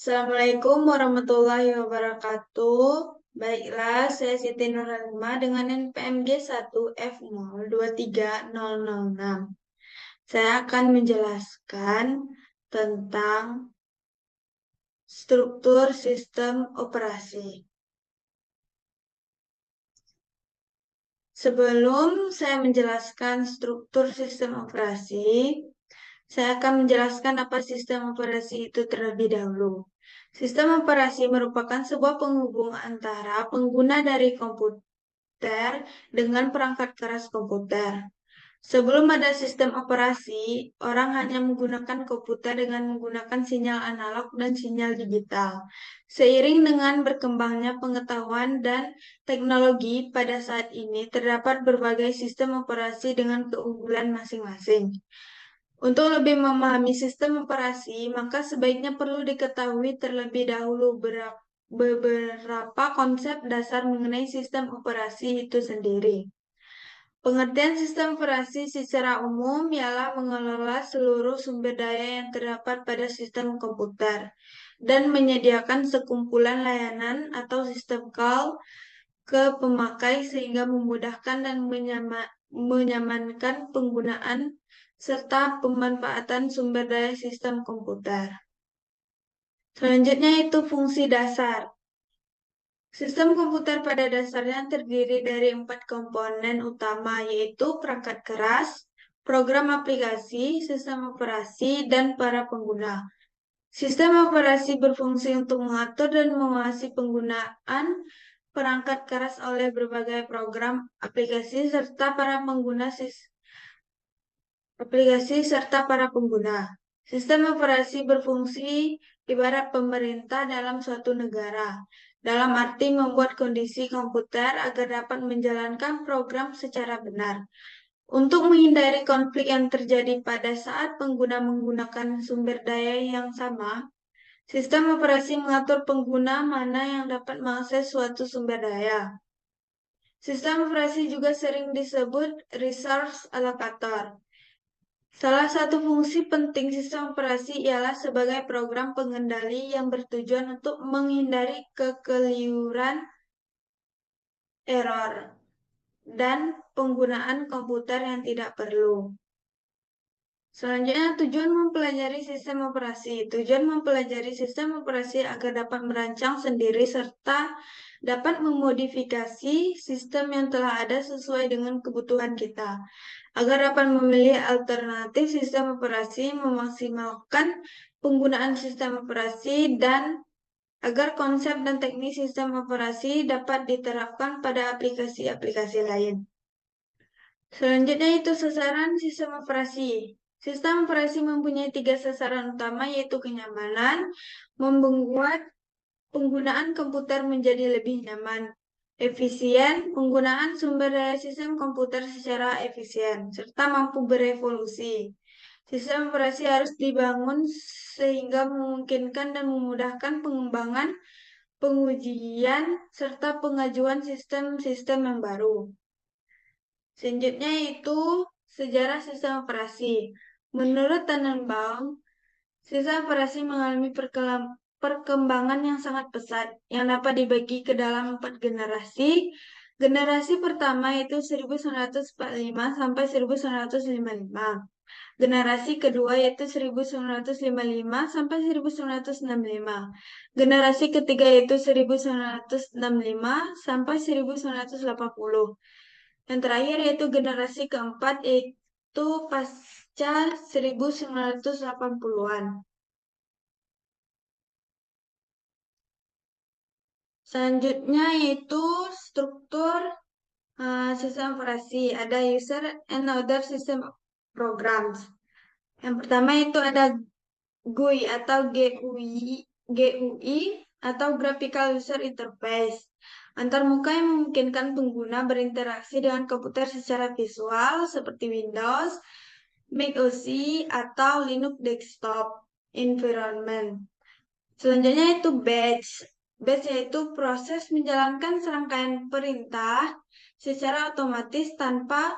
Assalamualaikum warahmatullahi wabarakatuh. Baiklah, saya Siti Nurhalimah dengan NPMJ 1F023006. Saya akan menjelaskan tentang struktur sistem operasi. Sebelum saya menjelaskan struktur sistem operasi, saya akan menjelaskan apa sistem operasi itu terlebih dahulu. Sistem operasi merupakan sebuah penghubung antara pengguna dari komputer dengan perangkat keras komputer. Sebelum ada sistem operasi, orang hanya menggunakan komputer dengan menggunakan sinyal analog dan sinyal digital. Seiring dengan berkembangnya pengetahuan dan teknologi pada saat ini, terdapat berbagai sistem operasi dengan keunggulan masing-masing. Untuk lebih memahami sistem operasi, maka sebaiknya perlu diketahui terlebih dahulu beberapa konsep dasar mengenai sistem operasi itu sendiri. Pengertian sistem operasi secara umum ialah mengelola seluruh sumber daya yang terdapat pada sistem komputer dan menyediakan sekumpulan layanan atau sistem call ke pemakai sehingga memudahkan dan menyamankan penggunaan serta pemanfaatan sumber daya sistem komputer. Selanjutnya itu fungsi dasar. Sistem komputer pada dasarnya terdiri dari 4 komponen utama, yaitu perangkat keras, program aplikasi, sistem operasi, dan para pengguna. Sistem operasi berfungsi untuk mengatur dan mengawasi penggunaan perangkat keras oleh berbagai program aplikasi serta para pengguna Sistem operasi berfungsi ibarat pemerintah dalam suatu negara, dalam arti membuat kondisi komputer agar dapat menjalankan program secara benar. Untuk menghindari konflik yang terjadi pada saat pengguna menggunakan sumber daya yang sama, sistem operasi mengatur pengguna mana yang dapat mengakses suatu sumber daya. Sistem operasi juga sering disebut resource allocator. Salah satu fungsi penting sistem operasi ialah sebagai program pengendali yang bertujuan untuk menghindari kekeliruan, error, dan penggunaan komputer yang tidak perlu. Selanjutnya, tujuan mempelajari sistem operasi. Tujuan mempelajari sistem operasi agar dapat merancang sendiri serta dapat memodifikasi sistem yang telah ada sesuai dengan kebutuhan kita. Agar dapat memilih alternatif sistem operasi, memaksimalkan penggunaan sistem operasi, dan agar konsep dan teknik sistem operasi dapat diterapkan pada aplikasi-aplikasi lain. Selanjutnya itu sasaran sistem operasi. Sistem operasi mempunyai 3 sasaran utama, yaitu kenyamanan, membuat penggunaan komputer menjadi lebih nyaman, efisien, penggunaan sumber daya sistem komputer secara efisien, serta mampu berevolusi. Sistem operasi harus dibangun sehingga memungkinkan dan memudahkan pengembangan, pengujian, serta pengajuan sistem-sistem yang baru. Selanjutnya itu sejarah sistem operasi. Menurut Tannenbaum, sistem operasi mengalami perkembangan yang sangat pesat yang dapat dibagi ke dalam 4 generasi. Generasi pertama yaitu 1945 sampai 1955. Generasi kedua yaitu 1955 sampai 1965. Generasi ketiga yaitu 1965 sampai 1980. Yang terakhir yaitu generasi keempat yaitu pasca 1980-an. Selanjutnya yaitu struktur sistem operasi. Ada user and other system programs. Yang pertama itu ada GUI atau GUI atau Graphical User Interface. Antarmuka yang memungkinkan pengguna berinteraksi dengan komputer secara visual seperti Windows, Mac OS, atau Linux Desktop Environment. Selanjutnya itu batch. Batch yaitu proses menjalankan serangkaian perintah secara otomatis tanpa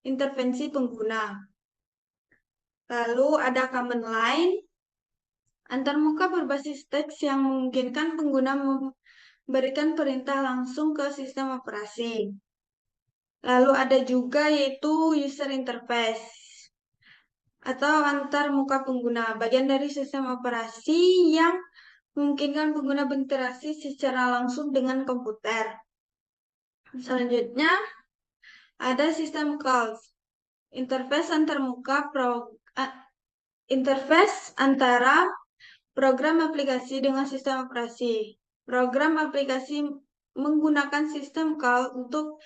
intervensi pengguna. Lalu ada command line Antarmuka berbasis teks yang memungkinkan pengguna memberikan perintah langsung ke sistem operasi. Lalu ada juga yaitu user interface atau antar muka pengguna, bagian dari sistem operasi yang memungkinkan pengguna berinteraksi secara langsung dengan komputer. Selanjutnya ada sistem calls, interface antarmuka interface antara program aplikasi dengan sistem operasi. Program aplikasi menggunakan sistem call untuk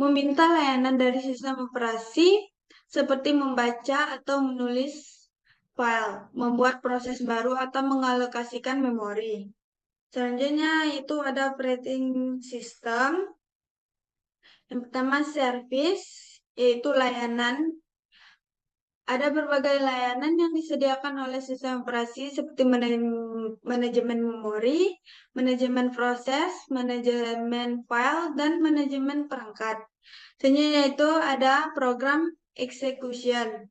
meminta layanan dari sistem operasi seperti membaca atau menulis file, membuat proses baru atau mengalokasikan memori. Selanjutnya itu ada operating system. Yang pertama service, yaitu layanan. Ada berbagai layanan yang disediakan oleh sistem operasi seperti manajemen memori, manajemen proses, manajemen file, dan manajemen perangkat. Selanjutnya itu ada program execution,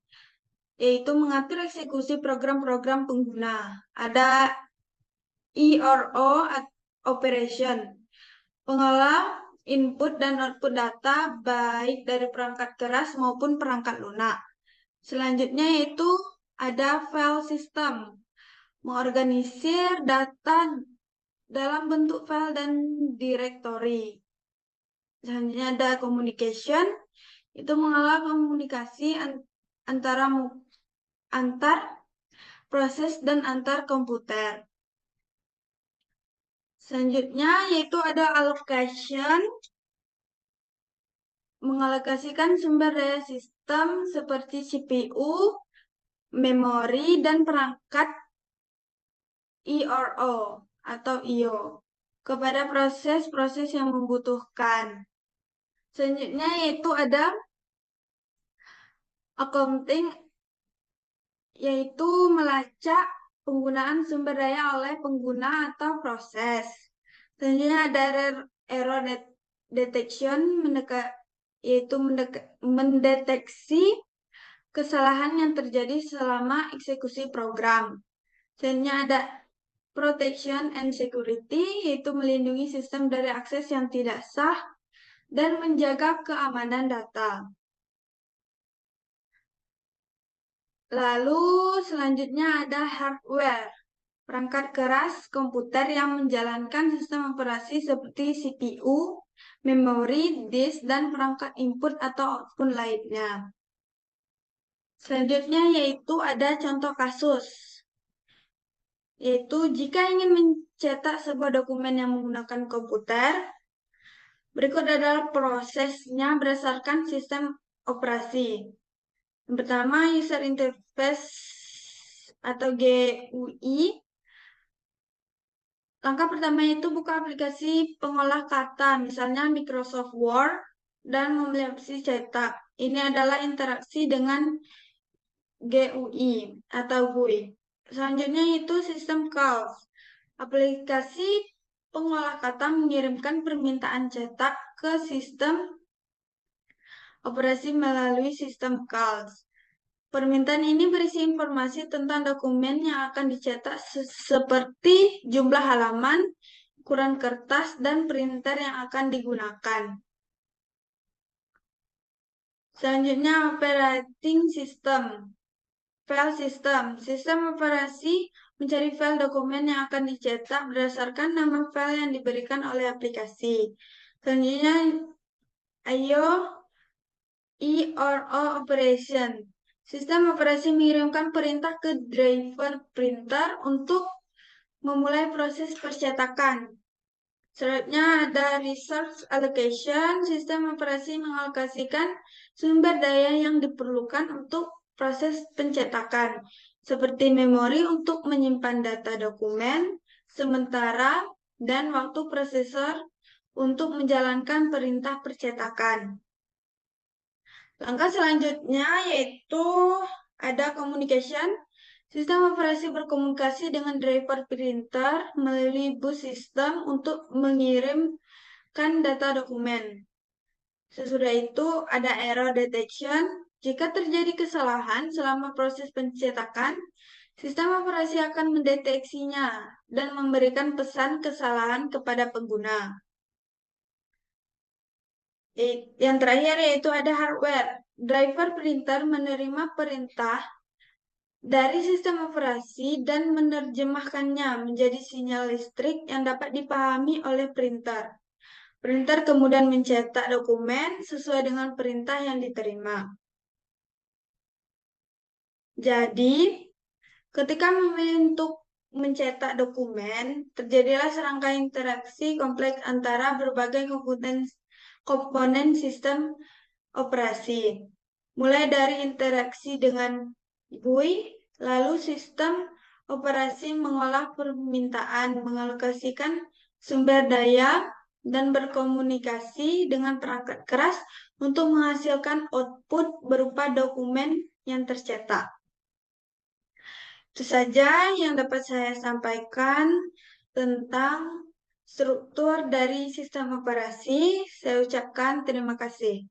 yaitu mengatur eksekusi program-program pengguna. Ada ERO operation, pengolah input dan output data baik dari perangkat keras maupun perangkat lunak. Selanjutnya yaitu ada file system, mengorganisir data dalam bentuk file dan directory. Selanjutnya ada communication, itu mengolah komunikasi antar proses dan antar komputer. Selanjutnya yaitu ada allocation, mengalokasikan sumber daya sistem seperti CPU, memori, dan perangkat ERO atau IO kepada proses-proses yang membutuhkan. Selanjutnya yaitu ada accounting, yaitu melacak penggunaan sumber daya oleh pengguna atau proses. Selanjutnya ada error detection, yaitu mendeteksi kesalahan yang terjadi selama eksekusi program. Selanjutnya ada protection and security, yaitu melindungi sistem dari akses yang tidak sah dan menjaga keamanan data. Lalu selanjutnya ada hardware, perangkat keras komputer yang menjalankan sistem operasi seperti CPU, memori, disk, dan perangkat input atau output lainnya. Selanjutnya yaitu ada contoh kasus, yaitu jika ingin mencetak sebuah dokumen yang menggunakan komputer, berikut adalah prosesnya berdasarkan sistem operasi. Yang pertama, user interface atau GUI. Langkah pertama itu buka aplikasi pengolah kata, misalnya Microsoft Word, dan memilih opsi cetak. Ini adalah interaksi dengan GUI atau GUI. Selanjutnya itu sistem calls. Aplikasi pengolah kata mengirimkan permintaan cetak ke sistem operasi melalui sistem calls. Permintaan ini berisi informasi tentang dokumen yang akan dicetak seperti jumlah halaman, ukuran kertas, dan printer yang akan digunakan. Selanjutnya operating system. File system. Sistem operasi mencari file dokumen yang akan dicetak berdasarkan nama file yang diberikan oleh aplikasi. Selanjutnya IO ERO operation. Sistem operasi mengirimkan perintah ke driver printer untuk memulai proses percetakan. Selanjutnya ada resource allocation. Sistem operasi mengalokasikan sumber daya yang diperlukan untuk proses pencetakan, seperti memori untuk menyimpan data dokumen sementara dan waktu prosesor untuk menjalankan perintah percetakan. Langkah selanjutnya yaitu ada communication. Sistem operasi berkomunikasi dengan driver printer melalui bus sistem untuk mengirimkan data dokumen. Sesudah itu ada error detection. Jika terjadi kesalahan selama proses pencetakan, Sistem operasi akan mendeteksinya dan memberikan pesan kesalahan kepada pengguna. Yang terakhir yaitu ada hardware. Driver printer menerima perintah dari sistem operasi dan menerjemahkannya menjadi sinyal listrik yang dapat dipahami oleh printer. Printer kemudian mencetak dokumen sesuai dengan perintah yang diterima. Jadi, ketika memilih untuk mencetak dokumen, terjadilah serangkaian interaksi kompleks antara berbagai komponen sistem operasi. Mulai dari interaksi dengan GUI, lalu sistem operasi mengolah permintaan, mengalokasikan sumber daya, dan berkomunikasi dengan perangkat keras untuk menghasilkan output berupa dokumen yang tercetak. Itu saja yang dapat saya sampaikan tentang struktur dari sistem operasi. Saya ucapkan terima kasih.